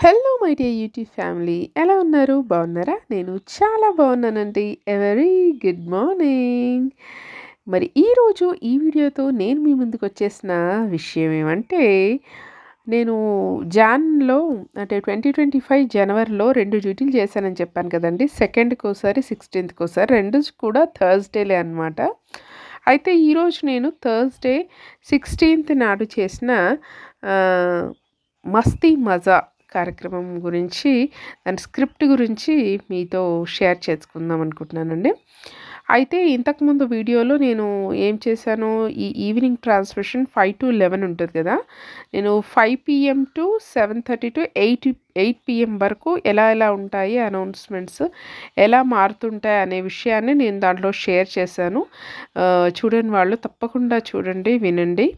Hello my dear YouTube family, ఎలా ఉన్నారు? బాగున్నారా? నేను చాలా బాగున్నానండి. Very good morning. మరి ఈరోజు ఈ వీడియోతో నేను మీ ముందుకు వచ్చేసిన విషయం ఏమంటే, నేను జాన్లో అంటే 2025 జనవరిలో 2 డ్యూటీలు చేశానని చెప్పాను కదండి. సెకండ్కి ఒకసారి, 16th ఒకసారి, రెండు కూడా థర్స్డేలే అనమాట. అయితే ఈరోజు నేను థర్స్డే 16th నాడు చేసిన ఆ, మస్తీ మజా కార్యక్రమం గురించి, దాని స్క్రిప్ట్ గురించి మీతో షేర్ చేసుకుందాం అనుకుంటున్నానండి. అయితే ఇంతకుముందు వీడియోలో నేను ఏం చేశాను, ఈ ఈవినింగ్ ట్రాన్స్మిషన్ 5 to 11 ఉంటుంది కదా, నేను 5 PM to 7:30 to 8 PM వరకు ఎలా ఎలా ఉంటాయి అనౌన్స్మెంట్స్, ఎలా మారుతుంటాయి అనే విషయాన్ని నేను దాంట్లో షేర్ చేశాను. చూడని వాళ్ళు తప్పకుండా చూడండి, వినండి.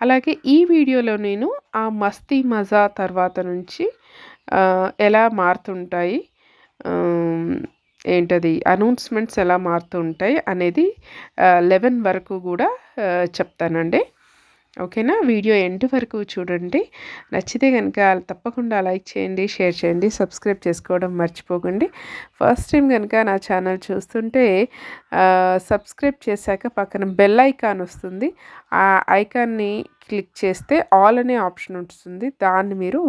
అలాగే ఈ వీడియోలో నేను ఆ మస్తీ మజా తర్వాత నుంచి ఎలా మారుతుంటాయి, ఏంటది అనౌన్స్మెంట్స్ ఎలా మారుతూ ఉంటాయి అనేది 11 వరకు కూడా చెప్తానండి. ఓకేనా? వీడియో ఎండ్ వరకు చూడండి. నచ్చితే కనుక తప్పకుండా లైక్ చేయండి, షేర్ చేయండి, సబ్స్క్రైబ్ చేసుకోవడం మర్చిపోకండి. ఫస్ట్ టైం కనుక నా ఛానల్ చూస్తుంటే సబ్స్క్రైబ్ చేశాక పక్కన బెల్ ఐకాన్ వస్తుంది. ఆ ఐకాన్ని క్లిక్ చేస్తే ఆల్ అనే ఆప్షన్ ఉంటుంది. దాన్ని మీరు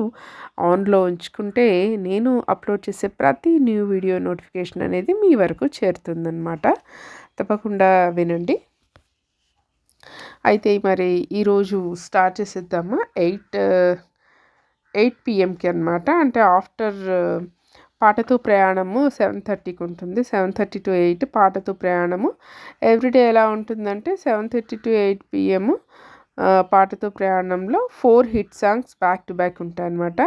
ఆన్లో ఉంచుకుంటే నేను అప్లోడ్ చేసే ప్రతి న్యూ వీడియో నోటిఫికేషన్ అనేది మీ వరకు చేరుతుందన్నమాట. తప్పకుండా వినండి. అయితే మరి ఈరోజు స్టార్ట్ చేసేద్దామా? 8 PMకి అనమాట. అంటే ఆఫ్టర్ పాటతో ప్రయాణము 7:30కి ఉంటుంది. 7:30 to 8 పాటతో ప్రయాణము. ఎవ్రీడే ఎలా ఉంటుందంటే 7:30 to 8 PM పాటతో ప్రయాణంలో 4 hit songs back to back ఉంటాయన్నమాట.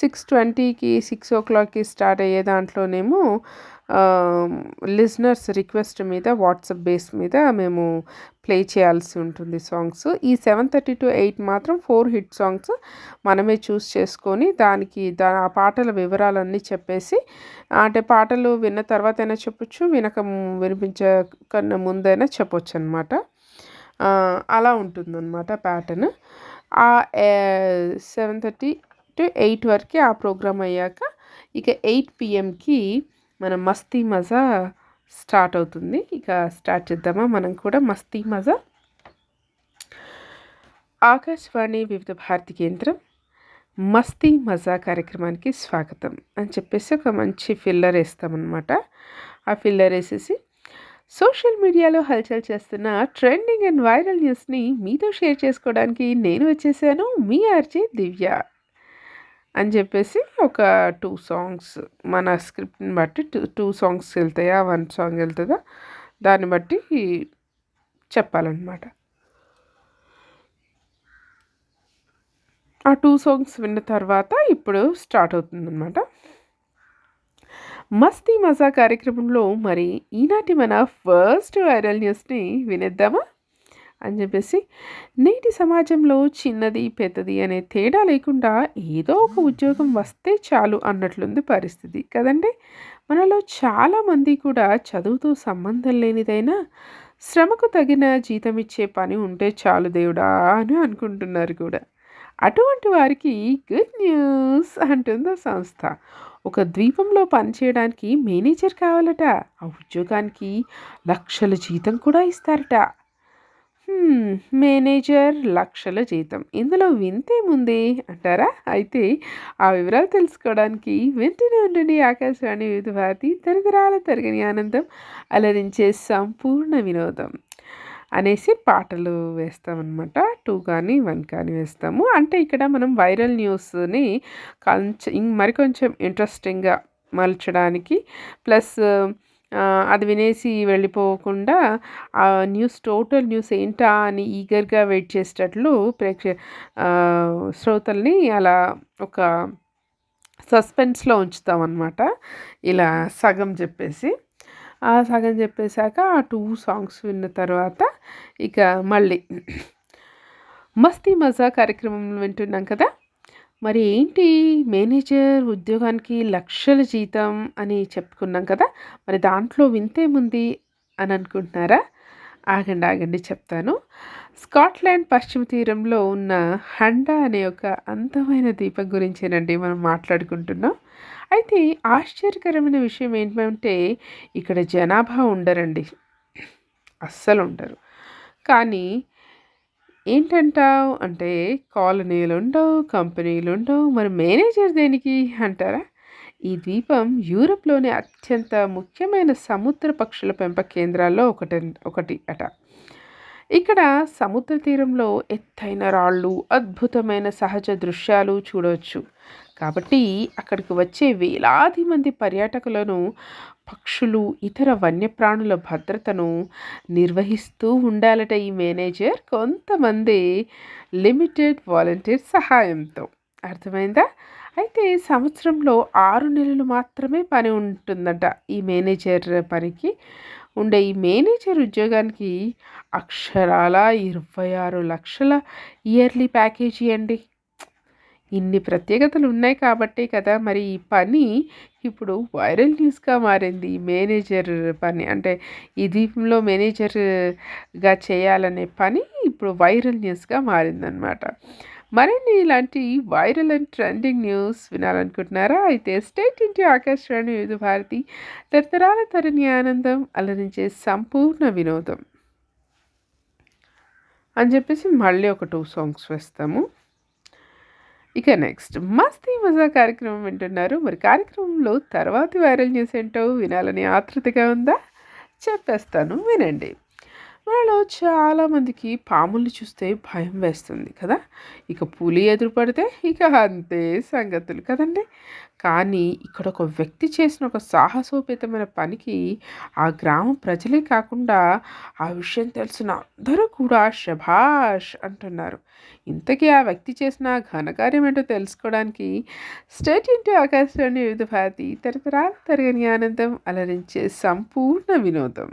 6:20కి 6 o'clockకి స్టార్ట్ అయ్యే దాంట్లోనేమో లిజనర్స్ రిక్వెస్ట్ మీద వాట్సాప్ బేస్ మీద మేము ప్లే చేయాల్సి ఉంటుంది సాంగ్స్. ఈ 7:30 to 8 మాత్రం 4 హిట్ సాంగ్స్ మనమే చూస్ చేసుకొని దానికి ఆ పాటల వివరాలన్నీ చెప్పేసి, అంటే పాటలు విన్న తర్వాత అయినా చెప్పొచ్చు, వినిపించకన్నా ముందైనా చెప్పొచ్చు అనమాట. అలా ఉంటుందన్నమాట ప్యాటర్న్. ఆ 7:30 to 8 వరకు ఆ ప్రోగ్రామ్ అయ్యాక ఇక 8 PMకి మన మస్తీ మజా స్టార్ట్ అవుతుంది. ఇక స్టార్ట్ చేద్దామా మనం కూడా మస్తీ మజా. ఆకాశవాణి వివిధ భారతి కేంద్రం మస్తీ మజా కార్యక్రమానికి స్వాగతం అని చెప్పేసి ఒక మంచి ఫిల్లర్ వేస్తామన్నమాట. ఆ ఫిల్లర్ వేసేసి సోషల్ మీడియాలో హల్చల్ చేస్తున్న ట్రెండింగ్ అండ్ వైరల్ న్యూస్ని మీతో షేర్ చేసుకోవడానికి నేను వచ్చేసాను, మీ ఆర్జే దివ్య అని చెప్పేసి ఒక 2 సాంగ్స్ మన స్క్రిప్ట్ని బట్టి 2 సాంగ్స్ వెళ్తాయా, 1 సాంగ్ వెళ్తుందా, దాన్ని బట్టి చెప్పాలన్నమాట. ఆ 2 సాంగ్స్ విన్న తర్వాత ఇప్పుడు స్టార్ట్ అవుతుందన్నమాట మస్తీ మజా కార్యక్రమంలో. మరి ఈనాటి మన ఫస్ట్ వైరల్ న్యూస్ని వినేద్దామా అని చెప్పేసి, నేటి సమాజంలో చిన్నది పెద్దది అనే తేడా లేకుండా ఏదో ఒక ఉద్యోగం వస్తే చాలు అన్నట్లుంది పరిస్థితి కదండి. మనలో చాలామంది కూడా చదువుతో సంబంధం లేనిదైనా శ్రమకు తగిన జీతం ఇచ్చే పని ఉంటే చాలు దేవుడా అని అనుకుంటున్నారు కూడా. అటువంటి వారికి గుడ్ న్యూస్ అంటుంది ఆ సంస్థ. ఒక ద్వీపంలో పనిచేయడానికి మేనేజర్ కావాలట. ఆ ఉద్యోగానికి లక్షల జీతం కూడా ఇస్తారట. మేనేజర్, లక్షల జీతం, ఇందులో వింతేముంది అంటారా? అయితే ఆ వివరాలు తెలుసుకోవడానికి వింటూనే ఉండండి ఆకాశవాణి వివిధ భారతి, తరతరాల తరగని ఆనందం, అలరించే సంపూర్ణ వినోదం అనేసి పాటలు వేస్తామన్నమాట. 2 కానీ 1 కానీ వేస్తాము. అంటే ఇక్కడ మనం వైరల్ న్యూస్ని మరికొంచెం ఇంట్రెస్టింగ్గా మలచడానికి, ప్లస్ అది వినేసి వెళ్ళిపోకుండా ఆ టోటల్ న్యూస్ ఏంటా అని ఈగర్గా వెయిట్ చేసేటట్లు శ్రోతల్ని అలా ఒక సస్పెన్స్లో ఉంచుతామన్నమాట. ఇలా సగం చెప్పేసి, ఆ సగం చెప్పేశాక ఆ 2 సాంగ్స్ విన్న తర్వాత ఇక మళ్ళీ మస్తీ మజా కార్యక్రమం వింటున్నాం కదా. మరి ఏంటి, మేనేజర్ ఉద్యోగానికి లక్షల జీతం అని చెప్పుకున్నాం కదా, మరి దాంట్లో వింతేముంది అని అనుకుంటున్నారా? ఆగండి చెప్తాను. స్కాట్లాండ్ పశ్చిమ తీరంలో ఉన్న హండా అనే ఒక అందమైన ద్వీపం గురించేనండి మనం మాట్లాడుకుంటున్నాం. అయితే ఆశ్చర్యకరమైన విషయం ఏంటంటే ఇక్కడ జనాభా ఉండరండి. అస్సలు ఉండరు. కానీ ఏంటంటావు అంటే కాలనీలుండవు, కంపెనీలుండవు. మరి మేనేజర్ దేనికి అంటారా? ఈ ద్వీపం యూరప్‌లోని అత్యంత ముఖ్యమైన సముద్ర పక్షుల పెంపక కేంద్రాల్లో ఒకటి అట. ఇక్కడ సముద్ర తీరంలో ఎత్తైన రాళ్ళు, అద్భుతమైన సహజ దృశ్యాలు చూడవచ్చు. కాబట్టి అక్కడికి వచ్చే వేలాది మంది పర్యాటకులను పక్షులు, ఇతర వన్యప్రాణుల భద్రతను నిర్వహిస్తూ ఉండాలట ఈ మేనేజర్ కొంతమంది లిమిటెడ్ వాలంటీర్ సహాయంతో. అర్థమైందా? అయితే సంవత్సరంలో 6 నెలలు మాత్రమే పని ఉంటుందట ఈ మేనేజర్ పనికి. ఉండే ఈ మేనేజర్ ఉద్యోగానికి అక్షరాల 26 లక్షల ఇయర్లీ ప్యాకేజీ అండి. ఇన్ని ప్రత్యేకతలు ఉన్నాయి కాబట్టే కదా మరి ఈ పని ఇప్పుడు వైరల్ న్యూస్గా మారింది. ఈ మేనేజర్ పని అంటే ఈ ద్వీపంలో మేనేజర్గా చేయాలనే పని ఇప్పుడు వైరల్ న్యూస్గా మారిందనమాట. మరిన్ని ఇలాంటి వైరల్ అండ్ ట్రెండింగ్ న్యూస్ వినాలనుకుంటున్నారా? అయితే స్టేట్ ఇంటి ఆకాశవాణి వివిధ భారతి తరతరాల తరని ఆనందం అలరించే సంపూర్ణ వినోదం అని చెప్పేసి మళ్ళీ ఒక 2 సాంగ్స్ వేస్తాము. ఇక నెక్స్ట్ మస్తీ మజా కార్యక్రమం వింటున్నారు. మరి కార్యక్రమంలో తర్వాతి వైరల్ న్యూస్ ఏంటో వినాలని ఆతృతగా ఉందా? చెప్పేస్తాను, వినండి. మనలో చాలామందికి పాముల్ని చూస్తే భయం వేస్తుంది కదా. ఇక పులి ఎదురుపడితే ఇక అంతే సంగతులు కదండి. కానీ ఇక్కడ ఒక వ్యక్తి చేసిన ఒక సాహసోపేతమైన పనికి ఆ గ్రామం ప్రజలే కాకుండా ఆ విషయం తెలిసిన అందరూ కూడా శభాష్ అంటున్నారు. ఇంతకీ ఆ వ్యక్తి చేసిన ఘనకార్యం ఏంటో తెలుసుకోవడానికి స్టేట్ ఇంటి ఆకాశవాణి వివిధ భారతి తరతరాల తరగని ఆనందం అలరించే సంపూర్ణ వినోదం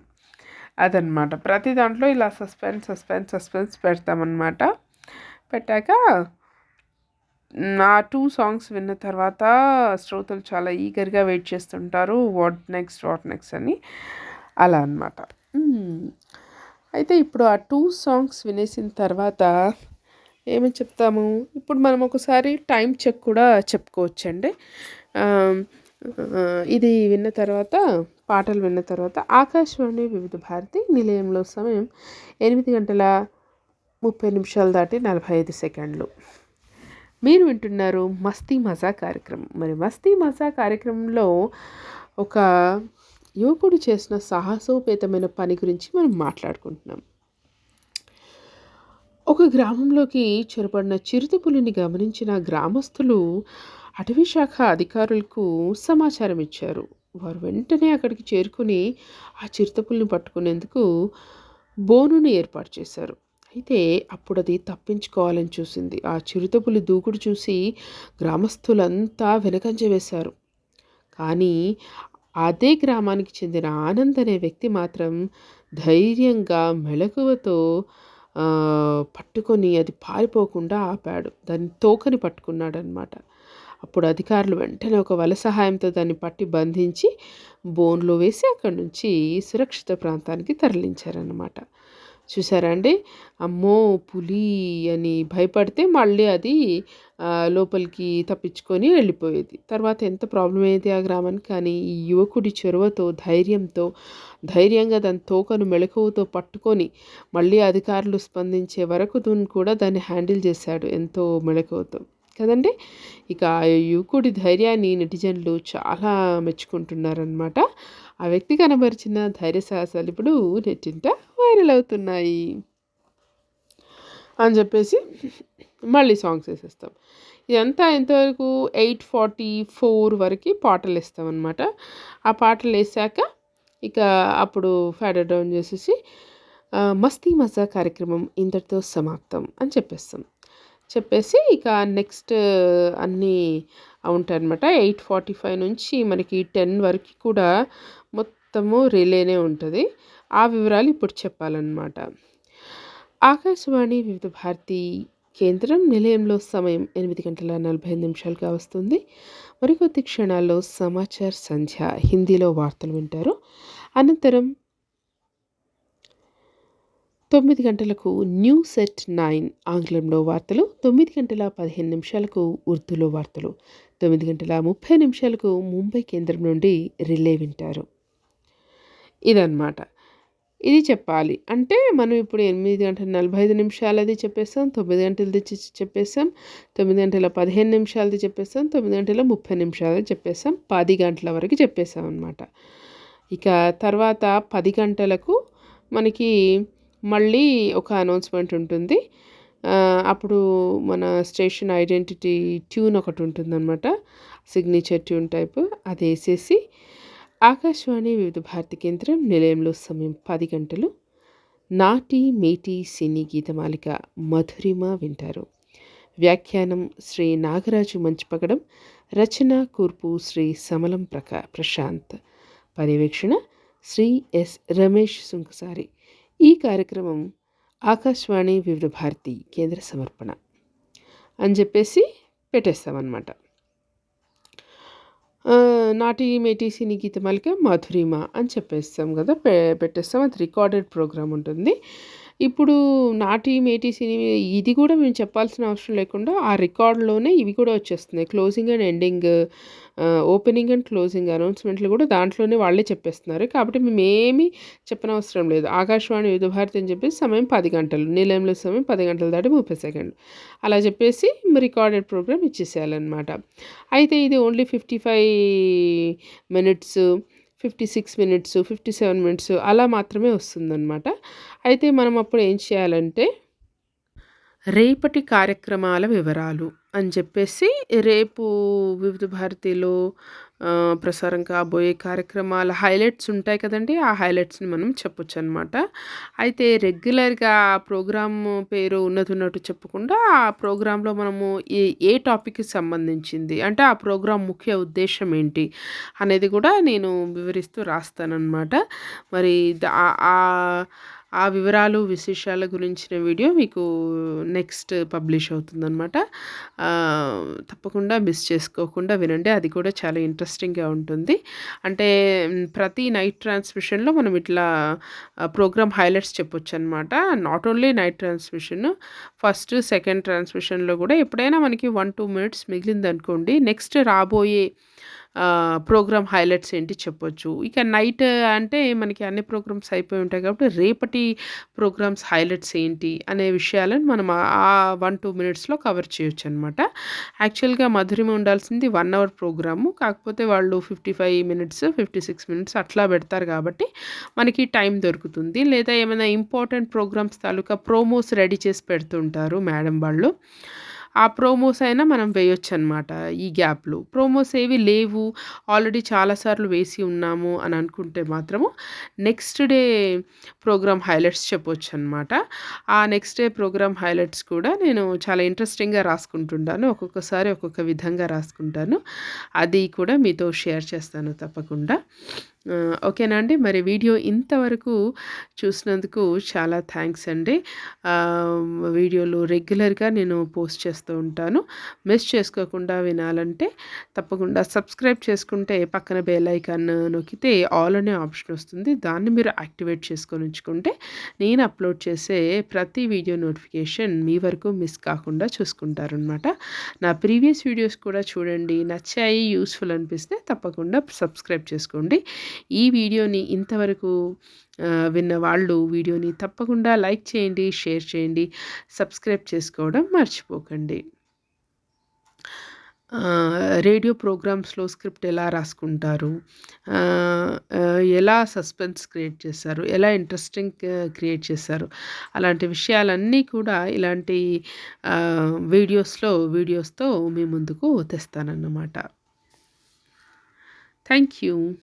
అదనమాట. ప్రతి దాంట్లో ఇలా సస్పెన్స్ పెడతామన్నమాట. పెట్టాక నా 2 సాంగ్స్ విన్న తర్వాత శ్రోతలు చాలా ఈగర్గా వెయిట్ చేస్తుంటారు. వాట్ నెక్స్ట్ అని అలా అనమాట. అయితే ఇప్పుడు ఆ 2 సాంగ్స్ వినేసిన తర్వాత ఏమని చెప్తాము, ఇప్పుడు మనం ఒకసారి టైం చెక్ కూడా చెప్పుకోవచ్చండి. ఇది విన్న తర్వాత పాటలు విన్న తర్వాత ఆకాశవాణి వివిధ భారతి నిలయంలో సమయం 8:30 దాటి 45 సెకండ్లు. మీరు వింటున్నారు మస్తీ మజా కార్యక్రమం. మరి మస్తీ మజా కార్యక్రమంలో ఒక యువకుడు చేసిన సాహసోపేతమైన పని గురించి మనం మాట్లాడుకుంటున్నాం. ఒక గ్రామంలోకి చొరబడిన చిరుతపులిని గమనించిన గ్రామస్తులు అటవీ శాఖ అధికారులకు సమాచారం ఇచ్చారు. వారు వెంటనే అక్కడికి చేరుకుని ఆ చిరుతపులిని పట్టుకునేందుకు బోనుని ఏర్పాటు చేశారు. అయితే అప్పుడు అది తప్పించుకోవాలని చూసింది. ఆ చిరుతపులి దూకుడు చూసి గ్రామస్తులంతా వెనకంజ వేశారు. కానీ అదే గ్రామానికి చెందిన ఆనంద్ అనే వ్యక్తి మాత్రం ధైర్యంగా మెలకువతో పట్టుకొని అది పారిపోకుండా ఆపాడు. దాని తోకని పట్టుకున్నాడనమాట. అప్పుడు అధికారులు వెంటనే ఒక వల సహాయంతో దాన్ని పట్టి బంధించి బోన్లో వేసి అక్కడి నుంచి సురక్షిత ప్రాంతానికి తరలించారన్నమాట. చూసారా అండి? అమ్మో పులి అని భయపడితే మళ్ళీ అది లోపలికి తప్పించుకొని వెళ్ళిపోయేది. తర్వాత ఎంత ప్రాబ్లం అయ్యేది ఆ గ్రామానికి. కానీ ఈ యువకుడి చొరవతో ధైర్యంగా దాని తోకను మెళకువతో పట్టుకొని మళ్ళీ అధికారులు స్పందించే వరకు కూడా దాన్ని హ్యాండిల్ చేశాడు ఎంతో మెళకువతో కదండి. ఇక ఆ యువకుడి ధైర్యాన్ని నెటిజన్లు చాలా మెచ్చుకుంటున్నారనమాట. ఆ వ్యక్తి కనబరిచిన ధైర్య సాహసాలు ఇప్పుడు నెట్టింట వైరల్ అవుతున్నాయి అని చెప్పేసి మళ్ళీ సాంగ్స్ వేసేస్తాం. ఇదంతా ఎంతవరకు 8:44 వరకు పాటలు వేస్తామన్నమాట. ఆ పాటలు వేసాక ఇక అప్పుడు ఫాడర్ డౌన్ చేసేసి మస్తీ మజా కార్యక్రమం ఇంతటితో సమాప్తం అని చెప్పేసి ఇక నెక్స్ట్ అన్నీ ఉంటాయన్నమాట. 8:45 నుంచి మనకి 10 వరకు కూడా మొత్తము రిలేనే ఉంటుంది. ఆ వివరాలు ఇప్పుడు చెప్పాలన్నమాట. ఆకాశవాణి వివిధ భారతి కేంద్రం నిలయంలో సమయం 8:45 వస్తుంది. మరికొద్ది క్షణాల్లో సమాచార్ సంధ్య హిందీలో వార్తలు వింటారు. అనంతరం 9 గంటలకు న్యూస్ ఎట్ 9 ఆంగ్లంలో వార్తలు, 9 గంటల 15 నిమిషాలకు ఉర్దూలో వార్తలు, 9 గంటల 30 నిమిషాలకు ముంబై కేంద్రం నుండి రిలే వింటారు. ఇదన్నమాట. ఇది చెప్పాలి. అంటే మనం ఇప్పుడు 8 గంటల 45 నిమిషాలది చెప్పేసాం, 9 గంటలది చెప్పేసాం, 9 గంటల 15 నిమిషాలది చెప్పేసాం, 9 గంటల 30 నిమిషాలది చెప్పేసాం, 10 గంటల వరకు చెప్పేసాం అనమాట. ఇక తర్వాత 10 గంటలకు మనకి మళ్ళీ ఒక అనౌన్స్మెంట్ ఉంటుంది. అప్పుడు మన స్టేషన్ ఐడెంటిటీ ట్యూన్ ఒకటి ఉంటుందన్నమాట, సిగ్నేచర్ ట్యూన్ టైప్. అది వేసేసి ఆకాశవాణి వివిధ భారతి కేంద్రం నిలయంలో సమయం 10 గంటలు. నాటి మేటి సినీ గీతమాలిక మధురిమ వింటారు. వ్యాఖ్యానం శ్రీ నాగరాజు మంచిపగడం, రచన కూర్పు శ్రీ సమలం ప్రశాంత్, పర్యవేక్షణ శ్రీ ఎస్ రమేష్ సుంకసారి. ఈ కార్యక్రమం ఆకాశవాణి వివిధ భారతి కేంద్ర సమర్పణ అని చెప్పేసి పెట్టేస్తామన్నమాట. నాటి మేటి సినీ గీతమాలిక మధురిమ అని చెప్పేస్తాం కదా, పెట్టేస్తాం. అది రికార్డెడ్ ప్రోగ్రామ్ ఉంటుంది. ఇప్పుడు నాటి మేటి సినీ ఇది కూడా మేము చెప్పాల్సిన అవసరం లేకుండా ఆ రికార్డులోనే ఇవి కూడా వచ్చేస్తున్నాయి. Closing and ending, opening and closing అనౌన్స్మెంట్లు కూడా దాంట్లోనే వాళ్ళే చెప్పేస్తున్నారు. కాబట్టి మేమేమి చెప్పనవసరం లేదు. ఆకాశవాణి వివిధ భారతి అని చెప్పేసి సమయం 10 గంటలు, నిలయంలో సమయం 10 గంటలు దాటి 30 సెకండ్లు అలా చెప్పేసి రికార్డెడ్ ప్రోగ్రామ్ ఇచ్చేసేయాలన్నమాట. అయితే ఇది ఓన్లీ 55 మినిట్స్, 56 మినిట్స్, 57 మినిట్స్ అలా మాత్రమే వస్తుందన్నమాట. అయితే మనం అప్పుడు ఏం చేయాలంటే రేపటి కార్యక్రమాల వివరాలు అని చెప్పేసి, రేపు వివిధ భారతిలో ప్రసారం కాబోయే కార్యక్రమాల హైలైట్స్ ఉంటాయి కదండి, ఆ హైలైట్స్ని మనం చెప్పొచ్చు అనమాట. అయితే రెగ్యులర్గా ఆ ప్రోగ్రామ్ పేరు ఉన్నట్టు చెప్పకుండా ఆ ప్రోగ్రాంలో మనము ఏ టాపిక్కి సంబంధించింది, అంటే ఆ ప్రోగ్రాం ముఖ్య ఉద్దేశం ఏంటి అనేది కూడా నేను వివరిస్తూ రాస్తానన్నమాట. మరి ఆ వివరాలు విశేషాల గురించిన వీడియో మీకు నెక్స్ట్ పబ్లిష్ అవుతుందన్నమాట. తప్పకుండా మిస్ చేసుకోకుండా వినండి, అది కూడా చాలా ఇంట్రెస్టింగ్గా ఉంటుంది. అంటే ప్రతి నైట్ ట్రాన్స్మిషన్లో మనం ఇట్లా ప్రోగ్రామ్ హైలైట్స్ చెప్పొచ్చు అనమాట. Not only night transmission, first second ట్రాన్స్మిషన్లో కూడా ఎప్పుడైనా మనకి 1-2 మినిట్స్ మిగిలిందనుకోండి, నెక్స్ట్ రాబోయే ప్రోగ్రామ్ హైలైట్స్ ఏంటి చెప్పొచ్చు. ఇక నైట్ అంటే మనకి అన్ని ప్రోగ్రామ్స్ అయిపోయి ఉంటాయి కాబట్టి రేపటి ప్రోగ్రామ్స్ హైలైట్స్ ఏంటి అనే విషయాలను మనం ఆ 1-2 మినిట్స్లో కవర్ చేయొచ్చు అనమాట. యాక్చువల్గా మధురిమ ఉండాల్సింది 1 అవర్ ప్రోగ్రాము, కాకపోతే వాళ్ళు 55 మినిట్స్, 56 మినిట్స్ అట్లా పెడతారు కాబట్టి మనకి టైం దొరుకుతుంది. లేదా ఏమైనా ఇంపార్టెంట్ ప్రోగ్రామ్స్ తాలూకా ప్రోమోస్ రెడీ చేసి పెడుతుంటారు మేడం వాళ్ళు, ఆ ప్రోమోస్ అయినా మనం వేయొచ్చు అనమాట. ఈ గ్యాప్లో ప్రోమోస్ ఏవి లేవు, ఆల్రెడీ చాలాసార్లు వేసి ఉన్నాము అని అనుకుంటే మాత్రము నెక్స్ట్ డే ప్రోగ్రామ్ హైలైట్స్ చెప్పొచ్చు అనమాట. ఆ నెక్స్ట్ డే ప్రోగ్రామ్ హైలైట్స్ కూడా నేను చాలా ఇంట్రెస్టింగ్గా రాసుకుంటుంటాను, ఒక్కొక్కసారి ఒక్కొక్క విధంగా రాసుకుంటాను. అది కూడా మీతో షేర్ చేస్తాను తప్పకుండా. ఓకేనా అండి. మరి వీడియో ఇంతవరకు చూసినందుకు చాలా థ్యాంక్స్ అండి. వీడియోలు రెగ్యులర్గా నేను పోస్ట్ చేస్తూ ఉంటాను, మిస్ చేసుకోకుండా వినాలంటే తప్పకుండా సబ్స్క్రైబ్ చేసుకుంటే పక్కన బెల్ ఐకాన్ నొక్కితే ఆల్ అనే ఆప్షన్ వస్తుంది, దాన్ని మీరు యాక్టివేట్ చేసుకొని ఉంచుకుంటే నేను అప్లోడ్ చేసే ప్రతి వీడియో నోటిఫికేషన్ మీ వరకు మిస్ కాకుండా చూసుకుంటారనమాట. నా ప్రీవియస్ వీడియోస్ కూడా చూడండి, నచ్చాయి, యూస్ఫుల్ అనిపిస్తే తప్పకుండా సబ్స్క్రైబ్ చేసుకోండి. ఈ వీడియోని ఇంతవరకు విన్న వాళ్ళు వీడియోని తప్పకుండా లైక్ చేయండి, షేర్ చేయండి, సబ్స్క్రైబ్ చేసుకోవడం మర్చిపోకండి. రేడియో ప్రోగ్రామ్స్లో స్క్రిప్ట్ ఎలా రాసుకుంటారు, ఎలా సస్పెన్స్ క్రియేట్ చేస్తారు, ఎలా ఇంట్రెస్టింగ్ క్రియేట్ చేస్తారు, అలాంటి విషయాలన్నీ కూడా ఇలాంటి వీడియోస్తో మీ ముందుకు తెస్తానన్నమాట. Thank you.